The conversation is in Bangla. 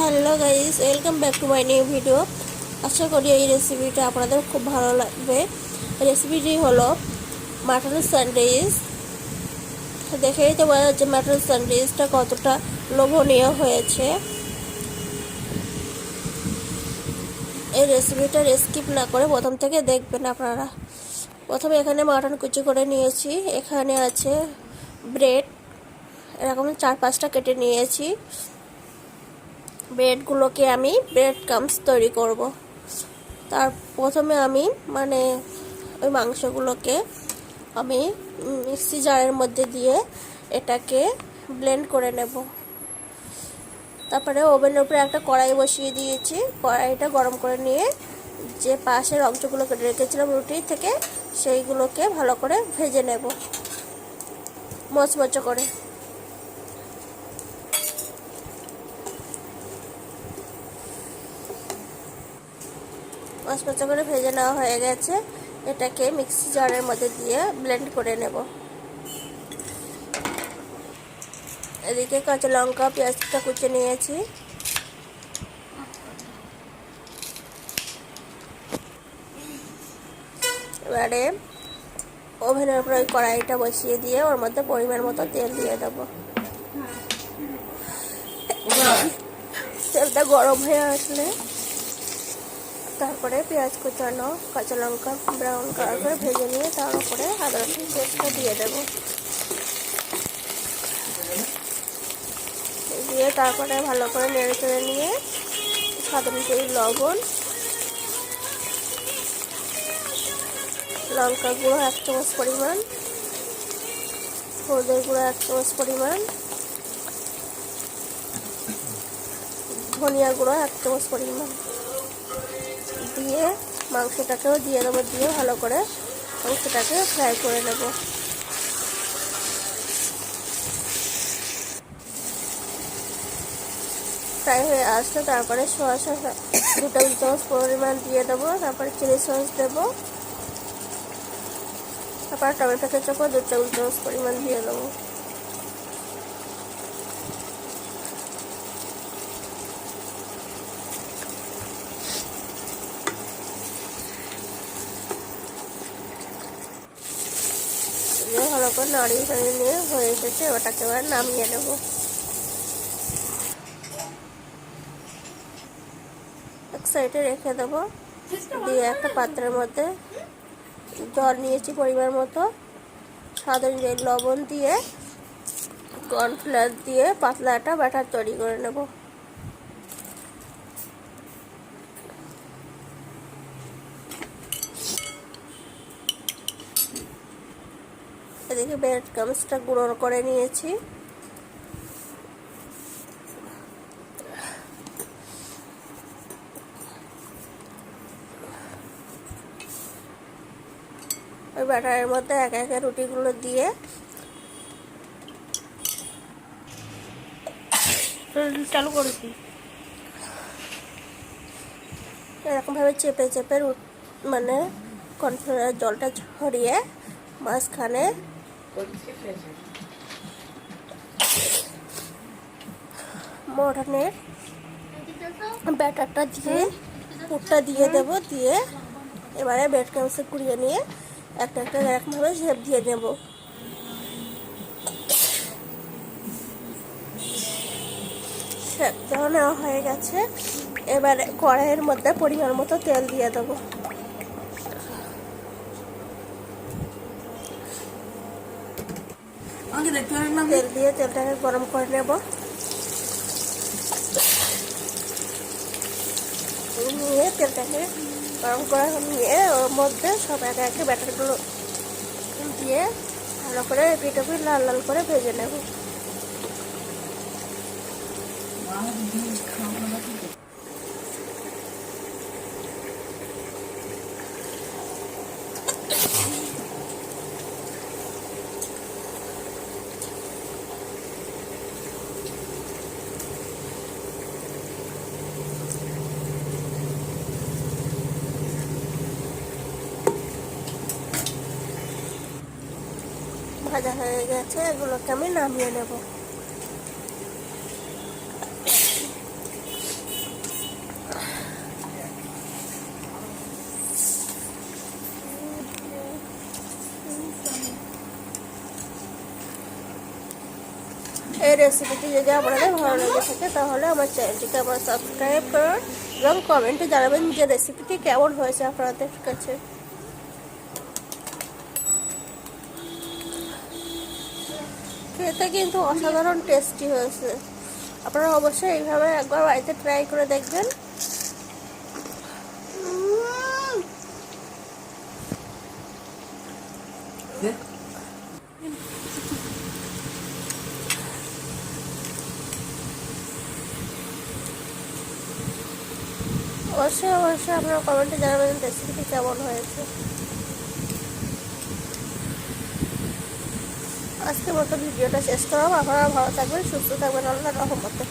Hello guys, welcome back to my new video. আশা করি এই রেসিপিটা আপনাদের খুব ভালো লাগবে। রেসিপিটি হলো মাটন স্যান্ডউইচ। দেখেই তো বোঝা যাচ্ছে মাটন স্যান্ডউইচটা কতটা লোভনীয় হয়েছে। এই রেসিপিটা স্কিপ না করে প্রথম থেকে দেখবেন আপনারা। প্রথমে এখানে মাটন কুচি করে নিয়েছি, এখানে আছে ব্রেড, এরকম 4-5টা কেটে নিয়েছি। ব্রেডগুলোকে আমি ব্রেড ক্রাম্বস তৈরি করব। তার প্রথমে আমি ওই মাংসগুলোকে আমি মিক্সি জারের মধ্যে দিয়ে এটাকে ব্লেন্ড করে নেব। তারপরে ওভেনের উপরে একটা কড়াই বসিয়ে দিয়েছি। কড়াইটা গরম করে নিয়ে যে পাশের অংশগুলো কেটে রেখেছিলাম রুটি থেকে, সেইগুলোকে ভালো করে ভেজে নেব মচমচে করে। মচমচে করে ভেজে নেওয়া হয়ে গেছে। এটাকে মিক্সি জারের মধ্যে দিয়ে ব্লেন্ড করে নেব। এদিকে কাঁচা লঙ্কা পেঁয়াজটা কুচে নিয়েছি। এবারে ওভেনের উপরে ওই কড়াইটা বসিয়ে দিয়ে ওর মধ্যে পরিমাণ মতো তেল দিয়ে দেবো। তেলটা গরম হয়ে আসলে তারপরে পেঁয়াজ কুচানো, কাঁচা লঙ্কা ব্রাউন কালার করে ভেজে নিয়ে তার উপরে আদা রসুন পেস্টটা দিয়ে দেবো। দিয়ে তারপরে ভালো করে নেড়ে চেড়ে নিয়ে স্বাদ অনুযায়ী লবণ, লঙ্কা গুঁড়ো 1 চামচ পরিমাণ, হলুদের গুঁড়ো 1 চামচ পরিমাণ, ধনিয়া গুঁড়ো 1 চামচ পরিমাণ দিয়ে মাংসটাকেও দিয়ে দেবো। দিয়ে ভালো করে মাংসটাকে ফ্রাই করে নেব। ফ্রাই হয়ে আসলে তারপরে সোয়া সস 2 টেবিল চামচ পরিমাণ দিয়ে দেবো। তারপরে চিলি সস দেবো। তারপর টমেটো কেচাপও 2 টেবিল চামচ পরিমাণ দিয়ে দেবো। ভালো করে নাড়িয়ে চাড়িয়ে নিয়ে হয়ে এসেছে। ওটাকে এবার নামিয়ে নেব। এক সাইডে রেখে দেবো। দিয়ে একটা পাত্রের মধ্যে জল নিয়েছি পরিমাণ মতো, স্বাদ অনুযায়ী লবণ দিয়ে কর্নফ্লাওয়ার দিয়ে পাতলা একটা ব্যাটার তৈরি করে নেব। এদিকে ব্রেড ক্রাম্বসটা গুঁড়ো করে নিয়েছি। ওই ব্যাটারের মধ্যে একে একে রুটিগুলো দিয়ে চালু করেছি। এরকমভাবে চেপে চেপে কর্নফ্লাওয়ারের জলটা ছড়িয়ে মাঝখানে মটনের ব্যাটারটা দিয়ে পুরটা দিয়ে দেব। দিয়ে এবারে ব্রেড ক্রাম্বসে কুড়িয়ে নিয়ে একটা একটা এরকমভাবে শেপ দিয়ে নেব। শেপ দেওয়া নেওয়া হয়ে গেছে। এবারে কড়াইয়ের মধ্যে পরিমাণ মতো তেল দিয়ে দেবো। তেল দিয়ে তেলটাকে গরম করে নেব। নিয়ে তেলটাকে গরম করে নিয়ে ওর মধ্যে সব একে একে ব্যাটারগুলো দিয়ে ভালো করে পিঠে লাল লাল করে ভেজে নেব। ভাজা হয়ে গেছে, এগুলোকে আমি নামিয়ে নেব। এই রেসিপিটি যদি আপনাদের ভালো লেগে থাকে তাহলে আমার চ্যানেলটিকে আমার সাবস্ক্রাইব করুন এবং কমেন্টে জানাবেন যে রেসিপিটি কেমন হয়েছে আপনাদের কাছে। খেতে কিন্তু অসাধারণ টেস্টি হয়েছে। আপনারা অবশ্যই এইভাবে একবার বাড়িতে ট্রাই করে দেখবেন। অবশ্যই আপনারা কমেন্টে জানাবেন রেসিপিটি কেমন হয়েছে। আজকের মতো ভিডিওটা শেষ করলাম। আপনারা ভালো থাকবেন, সুস্থ থাকবেন, আল্লাহর রহমতে।